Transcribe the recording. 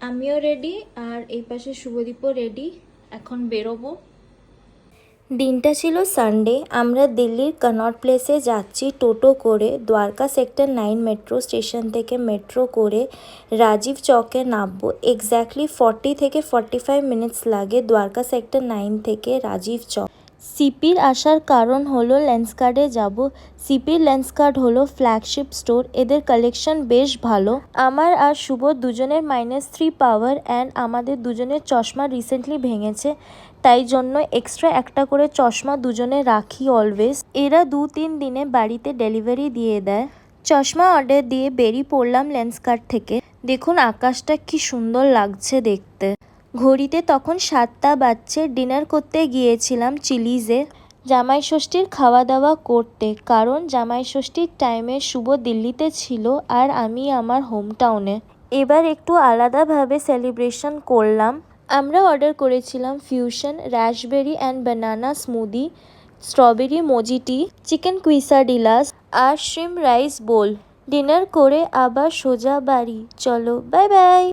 আমিও রেডি আর এই পাশে শুভদীপও রেডি, এখন বেরোবো। দিনটা ছিল সানডে। আমরা দিল্লির কনট প্লেসে যাচ্ছি টোটো করে। দ্বারকা সেক্টর 9 মেট্রো স্টেশন থেকে মেট্রো করে রাজীব চকে নামবো। এক্স্যাক্টলি 40 থেকে 45 মিনিটস লাগে দ্বারকা সেক্টর 9 থেকে রাজীব চক। সিপির আসার কারণ হলো লেন্সকার্টে যাব। সিপির লেন্সকার্ট হলো ফ্ল্যাগশিপ স্টোর, এদের কালেকশন বেশ ভালো। আমার আর শুভ দুজনের -3 পাওয়ার অ্যান্ড আমাদের দুজনের চশমা রিসেন্টলি ভেঙেছে, তাই জন্য এক্সট্রা একটা করে চশমা দুজনে রাখি অলওয়েজ। এরা 2-3 দিনে বাড়িতে ডেলিভারি দিয়ে দেয়। চশমা অর্ডার দিয়ে বেরিয়ে পড়লাম লেন্সকার্ট থেকে। দেখুন আকাশটা কি সুন্দর লাগছে দেখতে। ঘড়িতে তখন 7টা বাজছে। ডিনার করতে গিয়েছিলাম চিলিজে, জামাই ষষ্ঠীর খাওয়া দাওয়া করতে, কারণ জামাই ষষ্ঠীর টাইমে শুভ দিল্লিতে ছিল আর আমি আমার হোম টাউনে। এবার একটু আলাদাভাবে সেলিব্রেশন করলাম। আমরা অর্ডার করেছিলাম fusion raspberry and banana smoothie, strawberry mojito, chicken quesadillas আর শ্রিম্প রাইস বোল। ডিনার করে আবার সোজা বাড়ি। চলো বাই বাই।